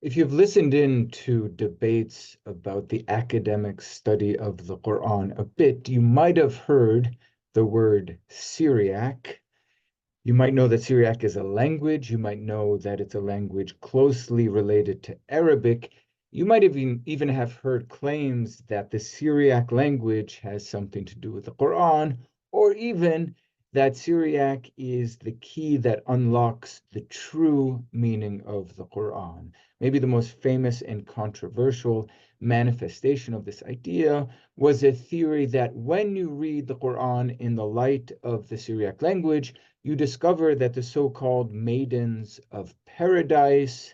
If you've listened in to debates about the academic study of the Quran a bit, you might have heard the word Syriac. You might know that Syriac is a language. You might know that it's a language closely related to Arabic. You might even have heard claims that the Syriac language has something to do with the Quran, or even that Syriac is the key that unlocks the true meaning of the Quran. Maybe the most famous and controversial manifestation of this idea was a theory that when you read the Quran in the light of the Syriac language, you discover that the so-called maidens of paradise,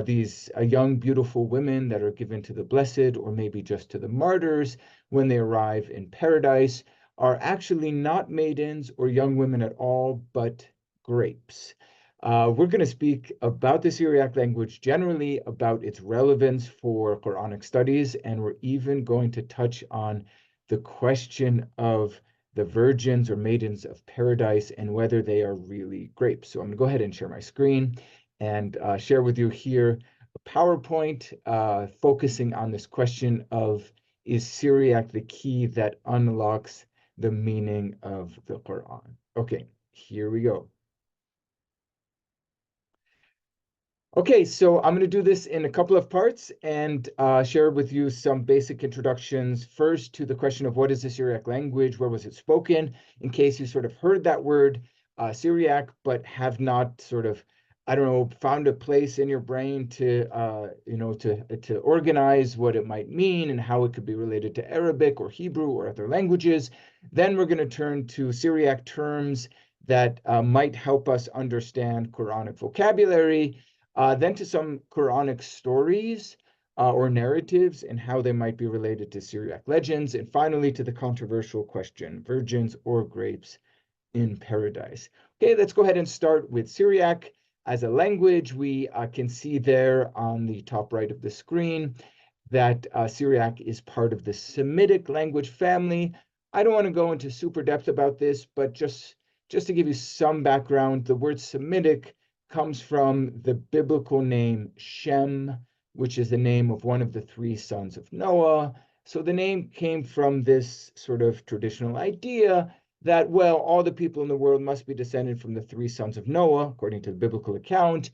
these young, beautiful women that are given to the blessed, or maybe just to the martyrs when they arrive in paradise, are actually not maidens or young women at all, but grapes. We're going to speak about the Syriac language generally, about its relevance for Quranic studies, and we're even going to touch on the question of the virgins or maidens of paradise and whether they are really grapes. So I'm going to go ahead and share my screen and share with you here a PowerPoint focusing on this question of, is Syriac the key that unlocks the meaning of the Quran? Okay, here we go. Okay, so I'm going to do this in a couple of parts and share with you some basic introductions. First, to the question of what is the Syriac language, where was it spoken, in case you sort of heard that word Syriac, but have not sort of, I don't know, found a place in your brain to, to organize what it might mean and how it could be related to Arabic or Hebrew or other languages. Then we're going to turn to Syriac terms that might help us understand Quranic vocabulary. Then to some Quranic stories or narratives and how they might be related to Syriac legends. And finally, to the controversial question, virgins or grapes in paradise. Okay, let's go ahead and start with Syriac. As a language, we can see there on the top right of the screen that Syriac is part of the Semitic language family. I don't want to go into super depth about this, but just to give you some background, the word Semitic comes from the biblical name Shem, which is the name of one of the three sons of Noah. So the name came from this sort of traditional idea that, well, all the people in the world must be descended from the three sons of Noah, according to the biblical account.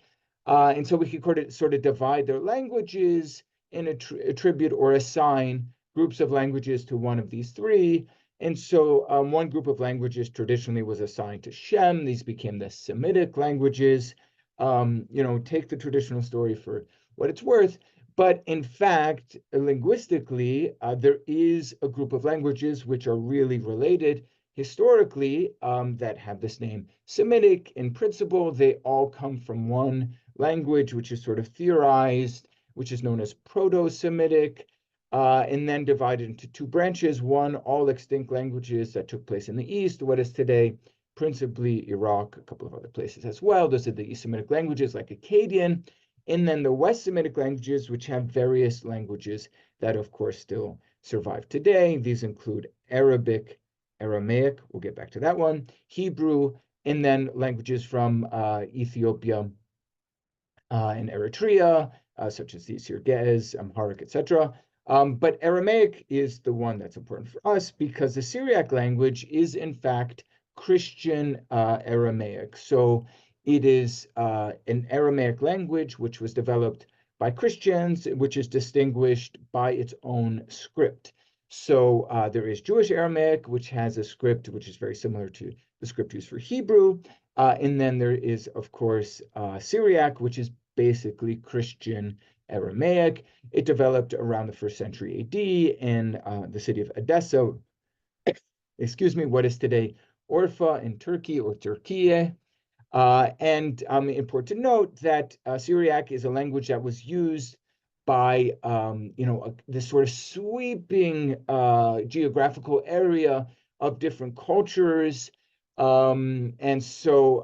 And so we could sort of divide their languages and attribute or assign groups of languages to one of these three. And so one group of languages traditionally was assigned to Shem. These became the Semitic languages. Take the traditional story for what it's worth. But in fact, linguistically, there is a group of languages which are really related historically that have this name Semitic. In principle, they all come from one language, which is sort of theorized, which is known as Proto-Semitic. And then divided into two branches. One, all extinct languages that took place in the East, what is today principally Iraq, a couple of other places as well. Those are the East Semitic languages like Akkadian. And then the West Semitic languages, which have various languages that, of course, still survive today. These include Arabic, Aramaic, we'll get back to that one, Hebrew, and then languages from Ethiopia and Eritrea, such as the Syriac, Amharic, etc. But Aramaic is the one that's important for us because the Syriac language is, in fact, Christian Aramaic. So it is an Aramaic language which was developed by Christians, which is distinguished by its own script. So there is Jewish Aramaic, which has a script which is very similar to the script used for Hebrew. And then there is, of course, Syriac, which is basically Christian Aramaic. It developed around the 1st century AD in the city of Edessa, what is today Urfa in Turkey or Turkiye. And important to note that Syriac is a language that was used by, this sort of sweeping geographical area of different cultures. And so,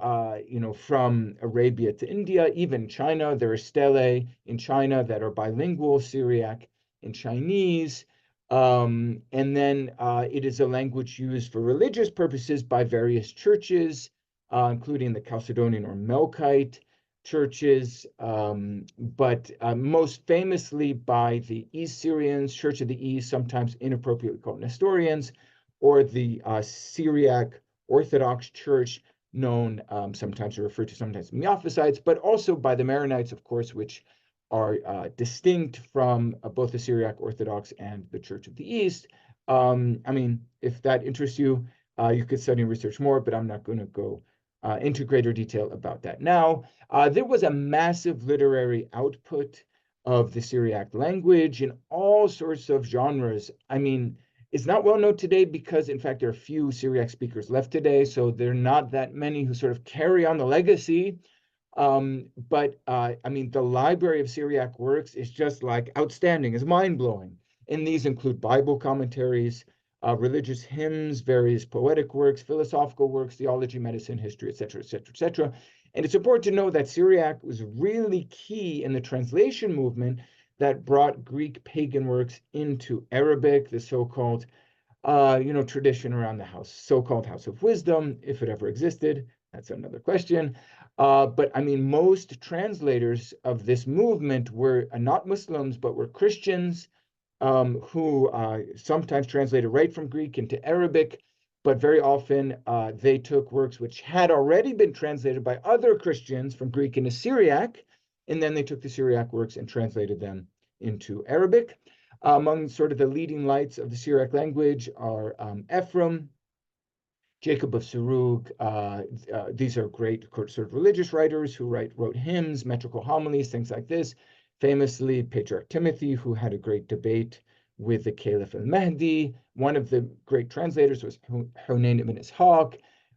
from Arabia to India, even China, there are stelae in China that are bilingual, Syriac and Chinese. And then it is a language used for religious purposes by various churches, including the Chalcedonian or Melkite churches, but most famously by the East Syrians, Church of the East, sometimes inappropriately called Nestorians, or the Syriac Orthodox Church, known sometimes referred to sometimes Miaphysites, but also by the Maronites, of course, which are distinct from both the Syriac Orthodox and the Church of the East. I mean, if that interests you, you could study and research more, but I'm not going to go into greater detail about that now. There was a massive literary output of the Syriac language in all sorts of genres. I mean, it's not well known today because, in fact, there are few Syriac speakers left today, so there are not that many who sort of carry on the legacy. But I mean, the library of Syriac works is just like outstanding, is mind-blowing. And these include Bible commentaries, religious hymns, various poetic works, philosophical works, theology, medicine, history, etc., etc., etc. And it's important to know that Syriac was really key in the translation movement that brought Greek pagan works into Arabic, the so-called, tradition around the so-called House of Wisdom, if it ever existed. That's another question. But I mean, most translators of this movement were not Muslims, but were Christians, who sometimes translated right from Greek into Arabic, but very often they took works which had already been translated by other Christians from Greek into Syriac, and then they took the Syriac works and translated them into Arabic. Among sort of the leading lights of the Syriac language are Ephraim, Jacob of Sarug. These are great sort of religious writers who wrote hymns, metrical homilies, things like this. Famously, Patriarch Timothy, who had a great debate with the Caliph al-Mahdi. One of the great translators was Hunayn ibn Ishaq,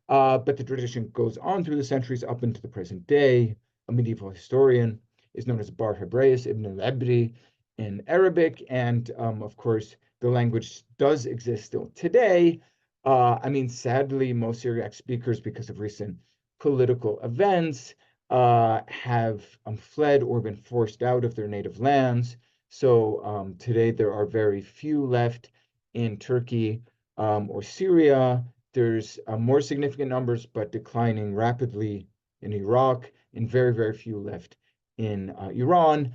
but the tradition goes on through the centuries up into the present day. A medieval historian is known as Bar Hebraeus ibn al-Abri in Arabic, and of course, the language does exist still today. I mean, sadly, most Syriac speakers, because of recent political events, have fled or been forced out of their native lands. So today there are very few left in Turkey or Syria. There's more significant numbers, but declining rapidly in Iraq, and very, very few left in Iran.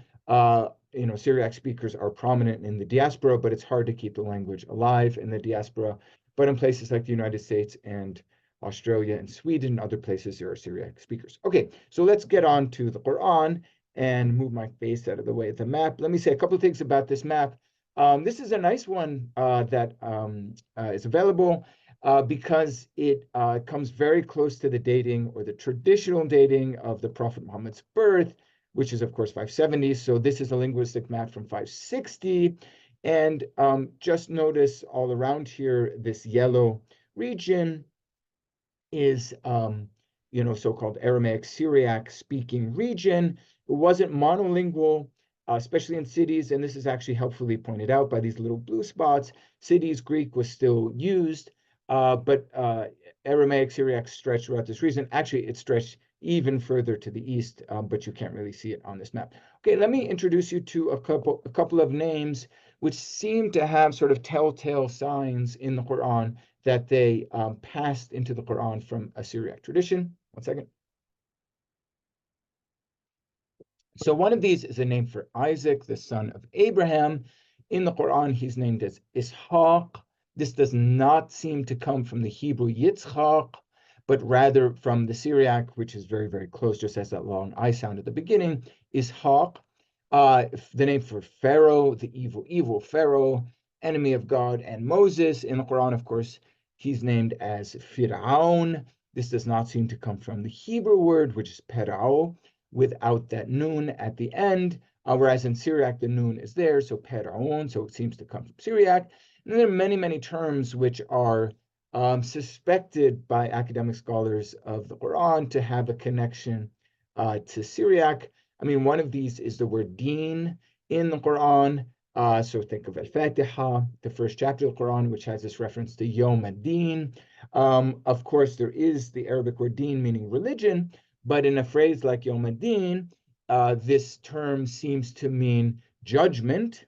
Syriac speakers are prominent in the diaspora, but it's hard to keep the language alive in the diaspora. But in places like the United States and Australia and Sweden and other places, there are Syriac speakers. Okay, so let's get on to the Quran and move my face out of the way of the map. Let me say a couple of things about this map. This is a nice one that is available because it comes very close to the dating or the traditional dating of the Prophet Muhammad's birth, which is, of course, 570. So this is a linguistic map from 560. And just notice all around here, this yellow region is, so-called Aramaic Syriac speaking region. It wasn't monolingual, especially in cities. And this is actually helpfully pointed out by these little blue spots. Cities, Greek was still used, but Aramaic Syriac stretched throughout this region. Actually, it stretched even further to the east, but you can't really see it on this map. Okay, let me introduce you to a couple of names which seem to have sort of telltale signs in the Quran that they passed into the Quran from a Syriac tradition. One second. So one of these is a name for Isaac, the son of Abraham. In the Quran, he's named as Ishaq. This does not seem to come from the Hebrew Yitzchak, but rather from the Syriac, which is very, very close, just as that long I sound at the beginning, Ishaq. The name for Pharaoh, the evil Pharaoh, enemy of God and Moses. In the Quran, of course, he's named as Fir'aun. This does not seem to come from the Hebrew word, which is Perao, without that noon at the end, whereas in Syriac, the noon is there, so Per'aun, so it seems to come from Syriac. And there are many, many terms which are suspected by academic scholars of the Quran to have a connection to Syriac. I mean, one of these is the word deen in the Quran. So think of Al-Fatiha, the first chapter of the Quran, which has this reference to Yom ad-Din. Of course, there is the Arabic word deen, meaning religion, but in a phrase like Yom ad-Din, this term seems to mean judgment,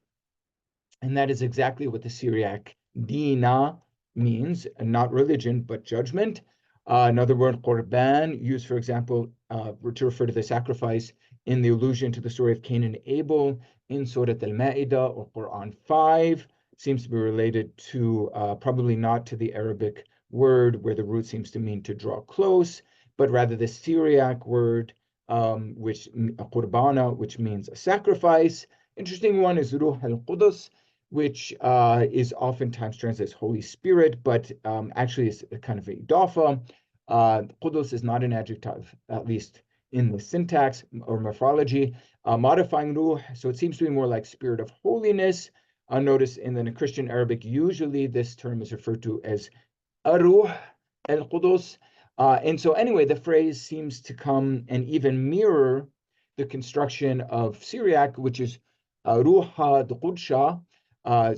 and that is exactly what the Syriac dina means, not religion, but judgment. Another word, Qur'an, used, for example, to refer to the sacrifice in the allusion to the story of Cain and Abel in Surah Al-Ma'idah or Quran 5, seems to be related to, probably not to the Arabic word where the root seems to mean to draw close, but rather the Syriac word, which qurbana, which means a sacrifice. Interesting one is Ruh al-Qudus, which is oftentimes translated as Holy Spirit, but actually is a kind of a idafa. Qudus is not an adjective, at least in the syntax or morphology, modifying ruh, so it seems to be more like spirit of holiness. Notice in the Christian Arabic, usually this term is referred to as Aruh al-Qudus. And so anyway, the phrase seems to come and even mirror the construction of Syriac, which is Ruha al-Qudsha.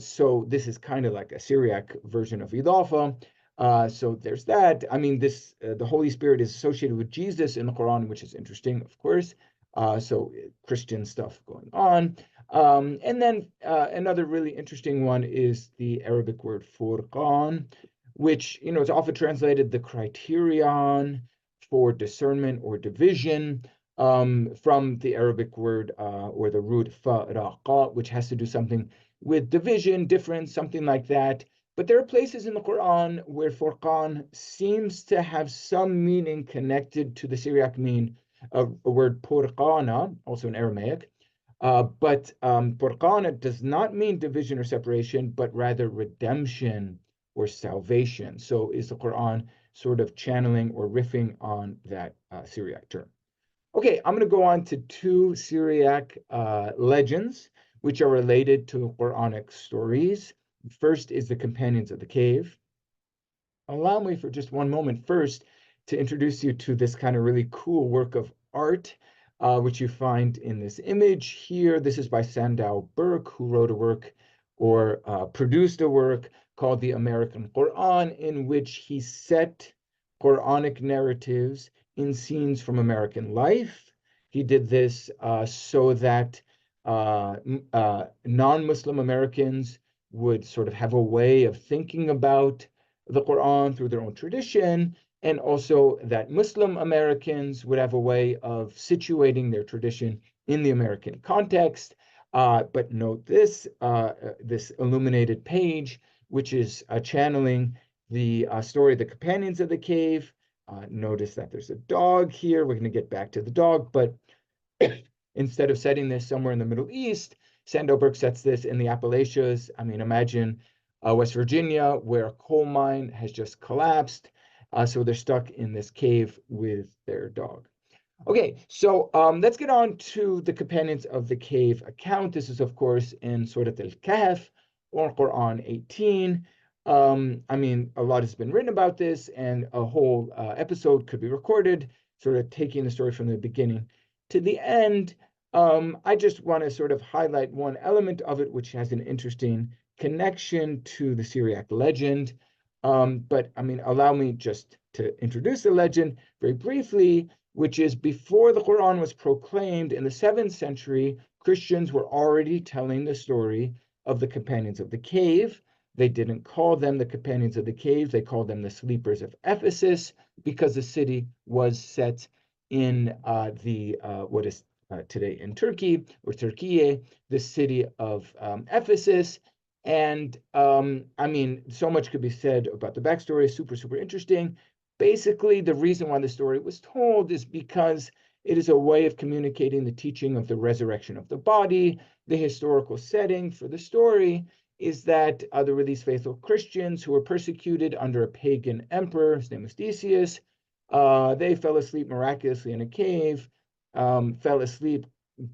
So this is kind of like a Syriac version of Idafa. So there's that. I mean, this the Holy Spirit is associated with Jesus in the Quran, which is interesting, of course. So Christian stuff going on. And then another really interesting one is the Arabic word Furqan, which, is often translated the criterion for discernment or division, from the Arabic word or the root faraqa, which has to do something with division, difference, something like that. But there are places in the Quran where Furqan seems to have some meaning connected to the Syriac mean of a word Purqana, also in Aramaic. But Purqana does not mean division or separation, but rather redemption or salvation. So is the Quran sort of channeling or riffing on that Syriac term? Okay, I'm going to go on to two Syriac legends, which are related to Quranic stories. First is the Companions of the Cave. Allow me for just one moment first to introduce you to this kind of really cool work of art, which you find in this image here. This is by Sandow Birk, who wrote a work or produced a work called The American Qur'an, in which he set Quranic narratives in scenes from American life. He did this so that non-Muslim Americans would sort of have a way of thinking about the Quran through their own tradition, and also that Muslim Americans would have a way of situating their tradition in the American context. But note this, this illuminated page, which is channeling the story of the Companions of the Cave. Notice that there's a dog here. We're going to get back to the dog, but instead of setting this somewhere in the Middle East, Sandow Birk sets this in the Appalachians. I mean, imagine West Virginia, where a coal mine has just collapsed. So they're stuck in this cave with their dog. Okay, so let's get on to the Companions of the Cave account. This is, of course, in Surah Al-Kahf or Quran 18. I mean, a lot has been written about this, and a whole episode could be recorded, sort of taking the story from the beginning to the end. I just want to sort of highlight one element of it, which has an interesting connection to the Syriac legend. But I mean, allow me just to introduce the legend very briefly, which is before the Quran was proclaimed in the 7th century, Christians were already telling the story of the Companions of the Cave. They didn't call them the Companions of the Cave. They called them the Sleepers of Ephesus, because the city was set in what is today in Turkey, or Turkiye, the city of Ephesus. And I mean, so much could be said about the backstory. Super, super interesting. Basically, the reason why the story was told is because it is a way of communicating the teaching of the resurrection of the body. The historical setting for the story is that the released faithful Christians who were persecuted under a pagan emperor, his name was Decius, they fell asleep miraculously in a cave. Fell asleep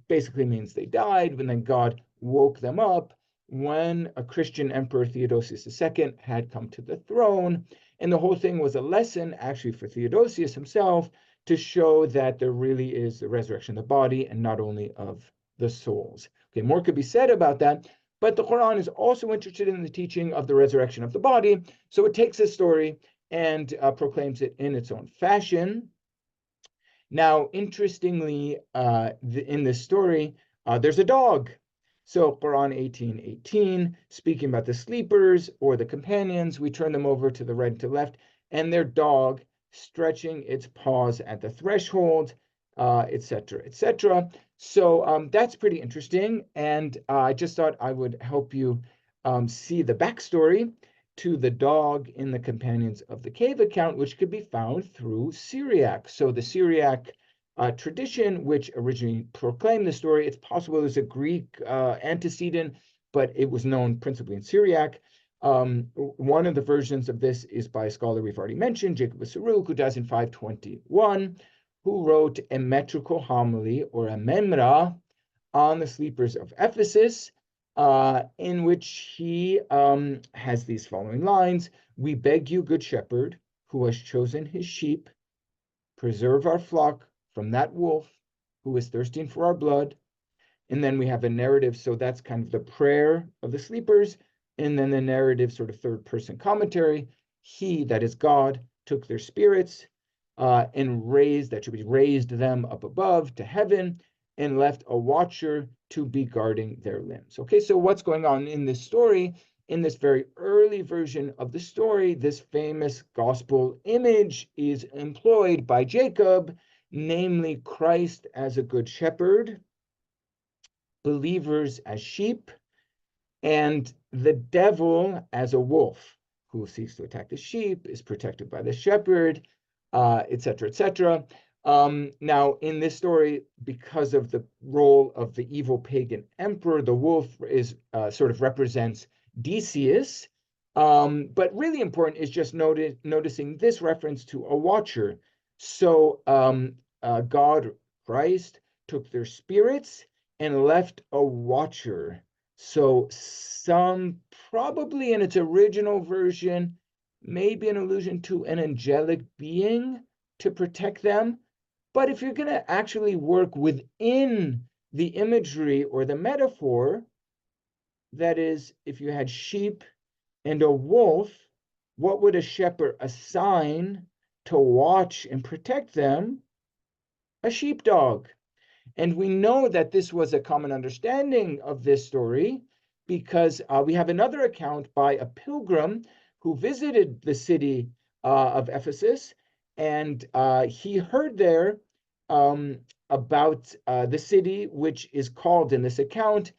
basically means they died, and then God woke them up when a Christian emperor, Theodosius II, had come to the throne. And the whole thing was a lesson, actually, for Theodosius himself, to show that there really is the resurrection of the body and not only of the souls. Okay, more could be said about that, but the Quran is also interested in the teaching of the resurrection of the body. So it takes this story and proclaims it in its own fashion. Now, interestingly, in this story, there's a dog. So Quran 18:18, speaking about the sleepers or the companions, we turn them over to the right and to left, and their dog stretching its paws at the threshold, etc., etc. So that's pretty interesting. And I just thought I would help you see the backstory to the dog in the Companions of the Cave account, which could be found through Syriac. So the Syriac tradition, which originally proclaimed the story, it's possible there's a Greek antecedent, but it was known principally in Syriac. One of the versions of this is by a scholar we've already mentioned, Jacob of Saruk, who dies in 521, who wrote a metrical homily, or a memra, on the Sleepers of Ephesus, in which he has these following lines: "We beg you, good shepherd, who has chosen his sheep, preserve our flock from that wolf who is thirsting for our blood." And then we have a narrative, so that's kind of the prayer of the sleepers, and then the narrative sort of third person commentary. He, that is God, took their spirits and raised them up above to heaven, and left a watcher to be guarding their limbs. Okay, so what's going on in this story? In this very early version of the story, this famous gospel image is employed by Jacob, namely Christ as a good shepherd, believers as sheep, and the devil as a wolf who seeks to attack the sheep, is protected by the shepherd, etc., etc. Now, in this story, because of the role of the evil pagan emperor, the wolf is sort of represents Decius. But really important is just noticing this reference to a watcher. So God, Christ, took their spirits and left a watcher. So some, probably in its original version, maybe an allusion to an angelic being to protect them. But if you're going to actually work within the imagery or the metaphor, that is, if you had sheep and a wolf, what would a shepherd assign to watch and protect them? A sheepdog. And we know that this was a common understanding of this story because we have another account by a pilgrim who visited the city of Ephesus, and he heard there about the city, which is called in this account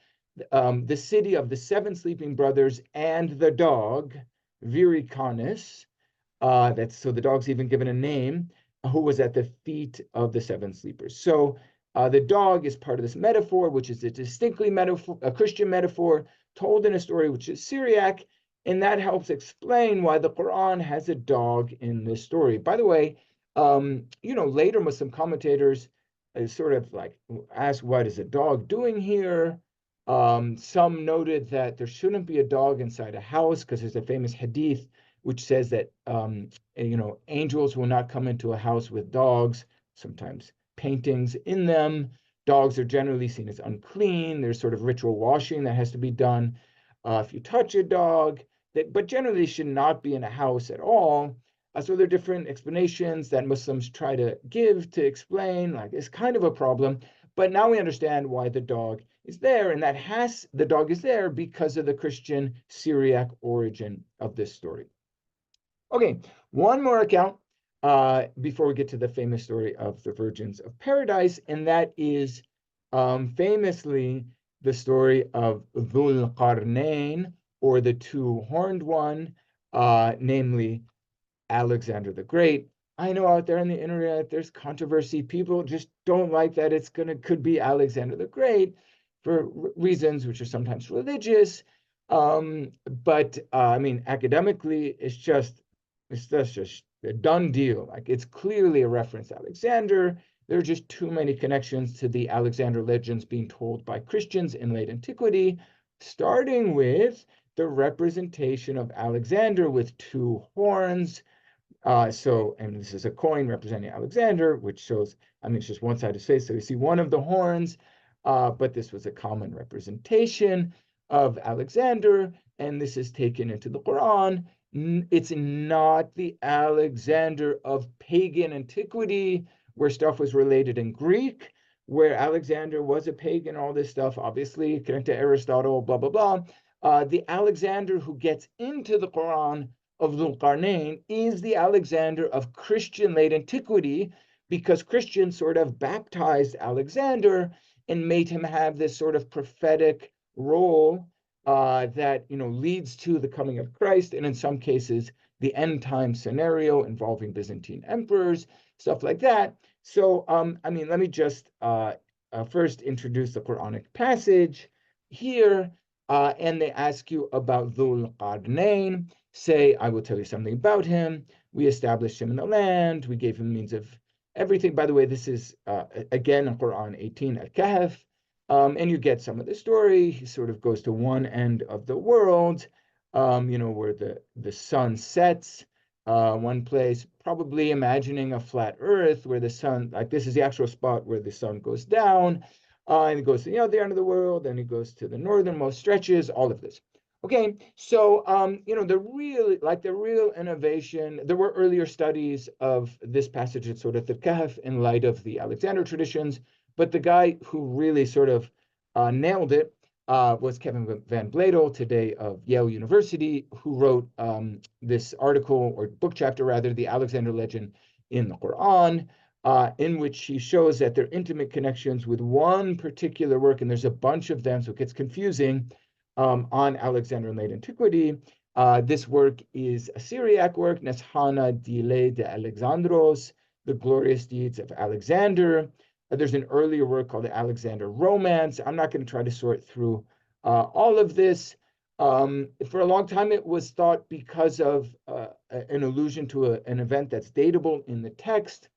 the city of the seven sleeping brothers and the dog, Viricanus. That's so the dog's even given a name, who was at the feet of the seven sleepers. So the dog is part of this metaphor, which is a distinctly a Christian metaphor told in a story which is Syriac, and that helps explain why the Quran has a dog in this story. By the way, later Muslim commentators sort of like ask, what is a dog doing here? Some noted that there shouldn't be a dog inside a house because there's a famous hadith which says that angels will not come into a house with dogs, sometimes paintings in them. Dogs are generally seen as unclean. There's sort of ritual washing that has to be done if you touch a dog, but generally should not be in a house at all. So there are different explanations that Muslims try to give to explain, like it's kind of a problem. But now we understand why the dog is there, and the dog is there because of the Christian Syriac origin of this story. Okay, one more account before we get to the famous story of the virgins of paradise, and that is famously the story of Dhul Qarnayn, or the two-horned one, namely Alexander the Great. I know out there on the internet there's controversy. People just don't like that could be Alexander the Great for reasons which are sometimes religious. But I mean, academically, it's just a done deal. Like, it's clearly a reference to Alexander. There are just too many connections to the Alexander legends being told by Christians in late antiquity, starting with the representation of Alexander with two horns. And this is a coin representing Alexander, which shows, it's just one side of his face. So you see one of the horns, but this was a common representation of Alexander, and this is taken into the Quran. It's not the Alexander of pagan antiquity, where stuff was related in Greek, where Alexander was a pagan, all this stuff, obviously, connected to Aristotle, blah, blah, blah. The Alexander who gets into the Quran of Dhul Qarnayn is the Alexander of Christian late antiquity, because Christians sort of baptized Alexander and made him have this sort of prophetic role that leads to the coming of Christ, and in some cases the end time scenario involving Byzantine emperors, stuff like that. So let me just first introduce the Quranic passage here, and they ask you about Dhul Qarnayn. Say, I will tell you something about him. We established him in the land. We gave him means of everything. By the way, this is, again, in Quran 18, Al-Kahf. And you get some of the story. He sort of goes to one end of the world, where the sun sets, one place, probably imagining a flat earth where the sun, like this is the actual spot where the sun goes down, and it goes to the end of the world, and it goes to the northernmost stretches, all of this. Okay, so the real innovation, there were earlier studies of this passage at Surat al-Kahf in light of the Alexander traditions, but the guy who really sort of nailed it was Kevin Van Bladel, today of Yale University, who wrote this article, or book chapter rather, The Alexander Legend in the Qur'an, in which he shows that there are intimate connections with one particular work, and there's a bunch of them, so it gets confusing, on Alexander in late antiquity. This work is a Syriac work, Neshana Dile de Alexandros, The Glorious Deeds of Alexander. There's an earlier work called the Alexander Romance. I'm not going to try to sort through all of this. For a long time, it was thought, because of an allusion to an event that's datable in the text,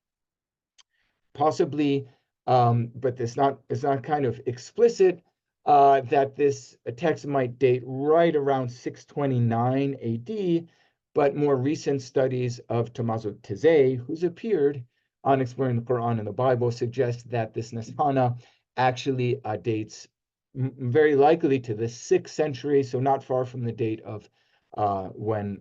possibly, but it's not kind of explicit, that this text might date right around 629 AD, but more recent studies of Tommaso Tazzei, who's appeared on Exploring the Quran and the Bible, suggest that this Neshana actually dates very likely to the 6th century, so not far from the date of when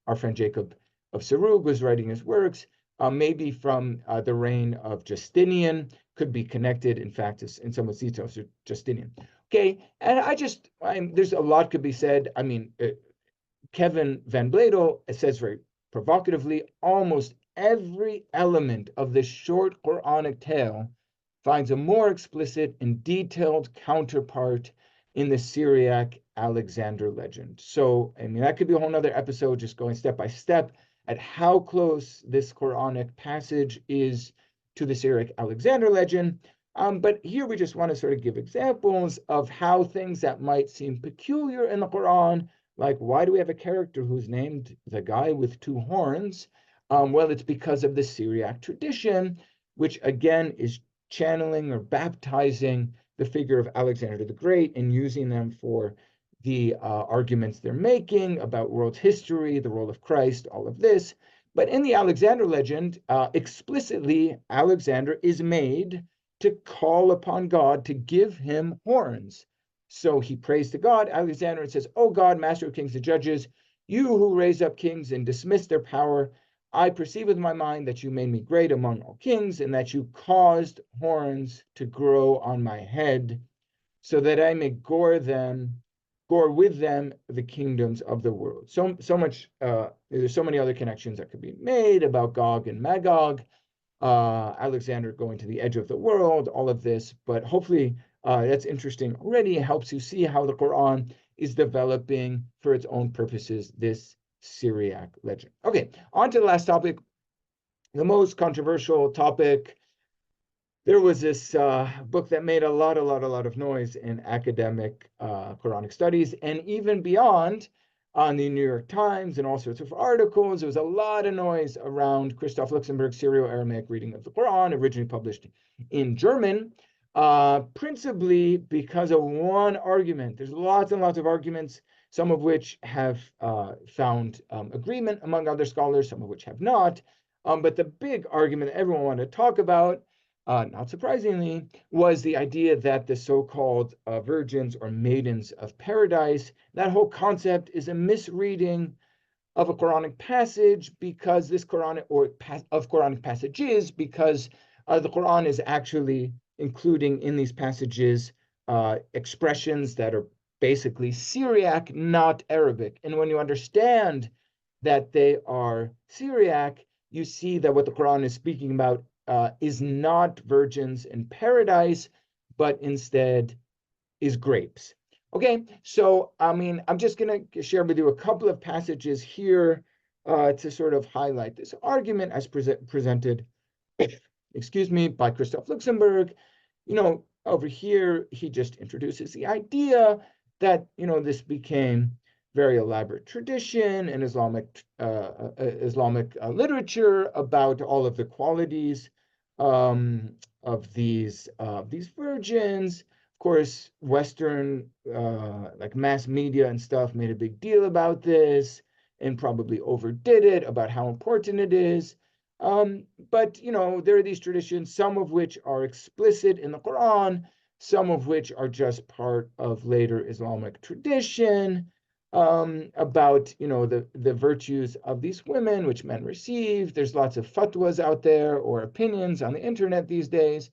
our friend Jacob of Sarug was writing his works, maybe from the reign of Justinian, could be connected, in fact, in some details to Justinian. Okay, and there's a lot could be said. Kevin Van Bladel says very provocatively, almost every element of this short Quranic tale finds a more explicit and detailed counterpart in the Syriac Alexander legend. So, that could be a whole nother episode, just going step by step at how close this Quranic passage is to the Syriac Alexander legend. But here we just want to sort of give examples of how things that might seem peculiar in the Quran, like why do we have a character who's named the guy with 2 horns? Well, it's because of the Syriac tradition, which again is channeling or baptizing the figure of Alexander the Great and using them for the arguments they're making about world history, the role of Christ, all of this. But in the Alexander legend, explicitly, Alexander is made to call upon God to give him horns. So he prays to God, Alexander, and says, "Oh God, master of kings and judges, you who raise up kings and dismiss their power, I perceive with my mind that you made me great among all kings, and that you caused horns to grow on my head, so that I may gore with them the kingdoms of the world." So much. There's so many other connections that could be made about Gog and Magog, Alexander going to the edge of the world, all of this. But hopefully that's interesting already. It helps you see how the Quran is developing for its own purposes this Syriac legend. Okay, on to the last topic, the most controversial topic. There was this book that made a lot of noise in academic Quranic studies, and even beyond, on the New York Times and all sorts of articles. There was a lot of noise around Christoph Luxenberg's Syro-Aramaic reading of the Quran, originally published in German, principally because of one argument. There's lots and lots of arguments, some of which have found agreement among other scholars, some of which have not. But the big argument that everyone wanted to talk about, not surprisingly, was the idea that the so-called virgins or maidens of paradise, that whole concept is a misreading of a Quranic passage, because this Quranic, or of Quranic passages, because the Quran is actually including in these passages expressions that are basically Syriac, not Arabic. And when you understand that they are Syriac, you see that what the Quran is speaking about is not virgins in paradise, but instead is grapes. Okay, so I mean, I'm just going to share with you a couple of passages here to sort of highlight this argument as presented, excuse me, by Christoph Luxenberg. Over here, he just introduces the idea that, this became very elaborate tradition in Islamic literature about all of the qualities of these virgins. Of course, Western like mass media and stuff made a big deal about this and probably overdid it about how important it is. But there are these traditions, some of which are explicit in the Quran, some of which are just part of later Islamic tradition, about the virtues of these women, which men receive. There's lots of fatwas out there or opinions on the internet these days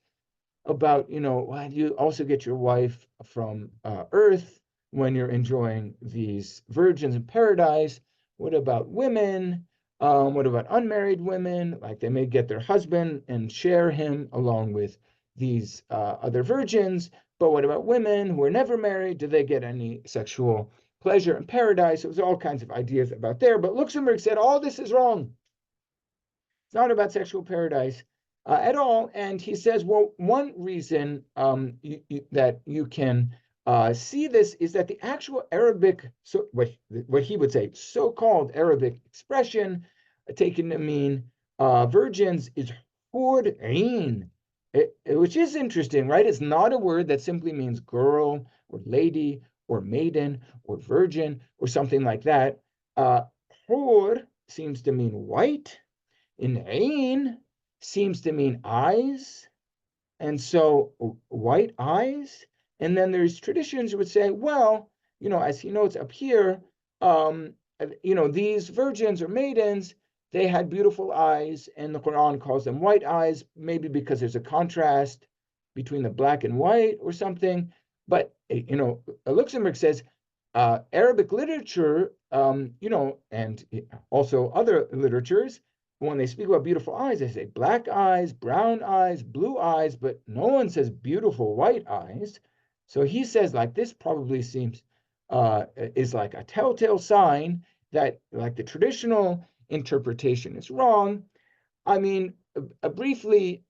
about, why do you also get your wife from earth when you're enjoying these virgins in paradise? What about women? What about unmarried women? Like they may get their husband and share him along with these other virgins. But what about women who are never married? Do they get any sexual pleasure in paradise? It was all kinds of ideas about there. But Luxemburg said all this is wrong. It's not about sexual paradise at all. And he says, well, one reason that you can see this is that the actual Arabic, so what he would say, so-called Arabic expression taken to mean virgins is hur'in, which is interesting, right? It's not a word that simply means girl or lady or maiden or virgin or something like that. Hur seems to mean white. In ain seems to mean eyes, and so white eyes. And then there's traditions that would say, well, as he notes up here, these virgins or maidens, they had beautiful eyes, and the Quran calls them white eyes, maybe because there's a contrast between the black and white or something. But Luxemburg says Arabic literature, and also other literatures, when they speak about beautiful eyes, they say black eyes, brown eyes, blue eyes, but no one says beautiful white eyes. So he says, like, this probably seems is like a telltale sign that, like, the traditional interpretation is wrong. I mean, briefly,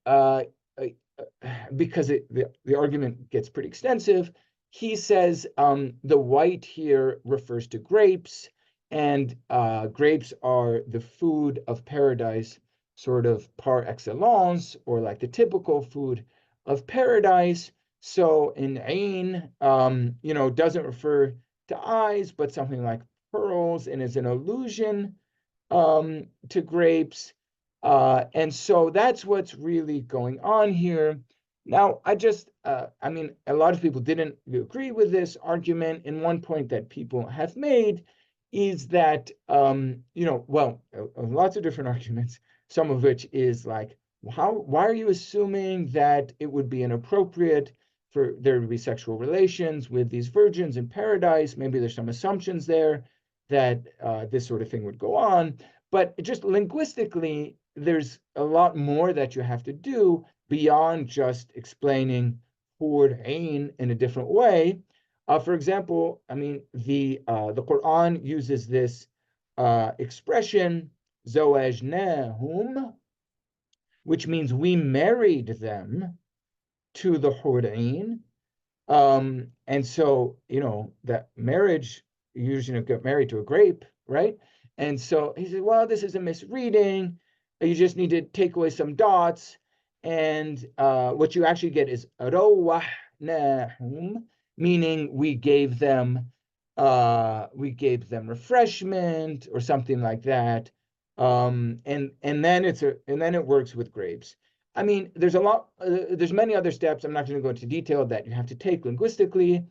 because the argument gets pretty extensive, he says the white here refers to grapes, and grapes are the food of paradise, sort of par excellence, or like the typical food of paradise. So in ain, doesn't refer to eyes, but something like pearls, and is an allusion to grapes. And so that's what's really going on here. Now, I mean, a lot of people didn't agree with this argument. And one point that people have made is that, lots of different arguments, some of which is like, why are you assuming that it would be inappropriate for there to be sexual relations with these virgins in paradise? Maybe there's some assumptions there that this sort of thing would go on. But just linguistically, there's a lot more that you have to do beyond just explaining Qur'an in a different way. For example, I mean, the Quran uses this expression, zawajnahum, which means we married them to the Qur'an. And so, that marriage, you usually get married to a grape, right? And so he said, well, this is a misreading. You just need to take away some dots. And what you actually get is rawahnahum, meaning we gave them refreshment or something like that. And then it works with grapes. I mean, there's many other steps. I'm not going to go into detail that you have to take linguistically.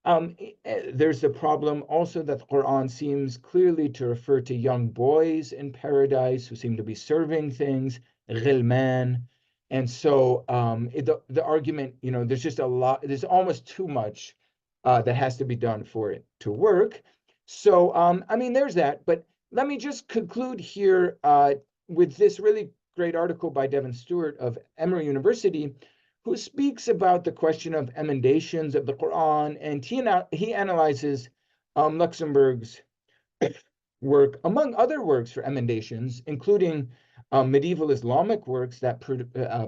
There's the problem also that the Quran seems clearly to refer to young boys in paradise who seem to be serving things, ghilman. And so the argument, there's just a lot, there's almost too much that has to be done for it to work. So, I mean, there's that. But let me just conclude here with this really great article by Devin Stewart of Emory University, who speaks about the question of emendations of the Quran, and he analyzes Luxemburg's work, among other works for emendations, including medieval Islamic works that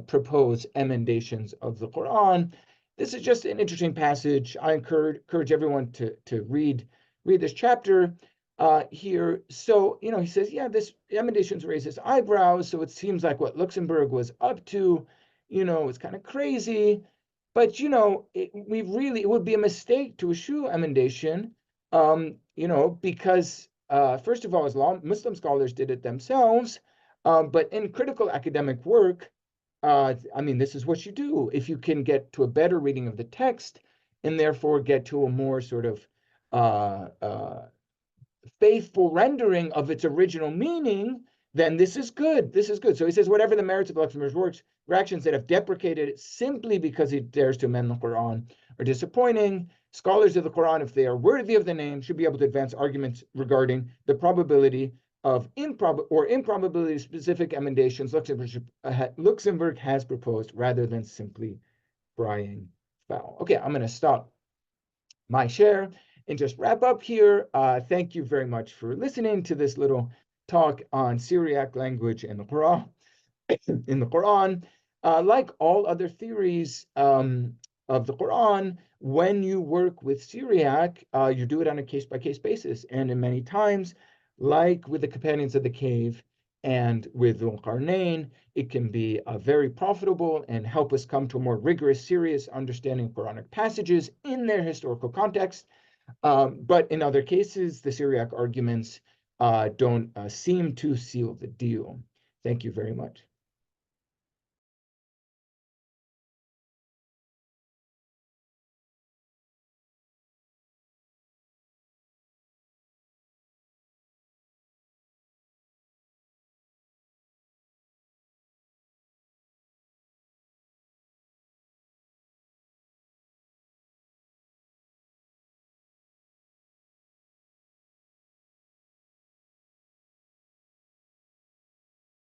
propose emendations of the Quran. This is just an interesting passage. I encourage everyone to read this chapter here. So, he says, yeah, this emendations raises eyebrows. So it seems like what Luxemburg was up to, is kind of crazy. But, it would be a mistake to eschew emendation, because first of all, Muslim scholars did it themselves. But in critical academic work, this is what you do. If you can get to a better reading of the text and therefore get to a more sort of faithful rendering of its original meaning, then this is good. This is good. So he says, whatever the merits of Luxemburg's works, reactions that have deprecated it simply because he dares to amend the Quran are disappointing. Scholars of the Quran, if they are worthy of the name, should be able to advance arguments regarding the probability of improbability specific emendations Luxemburg has proposed, rather than simply crying foul. Okay, I'm going to stop my share and just wrap up here. Thank you very much for listening to this little talk on Syriac language and the Quran. In the Quran, like all other theories of the Quran, when you work with Syriac, you do it on a case-by-case basis. And in many times, like with the Companions of the Cave and with Dhul-Qarnayn, it can be very profitable and help us come to a more rigorous, serious understanding of Quranic passages in their historical context. But in other cases, the Syriac arguments don't seem to seal the deal. Thank you very much.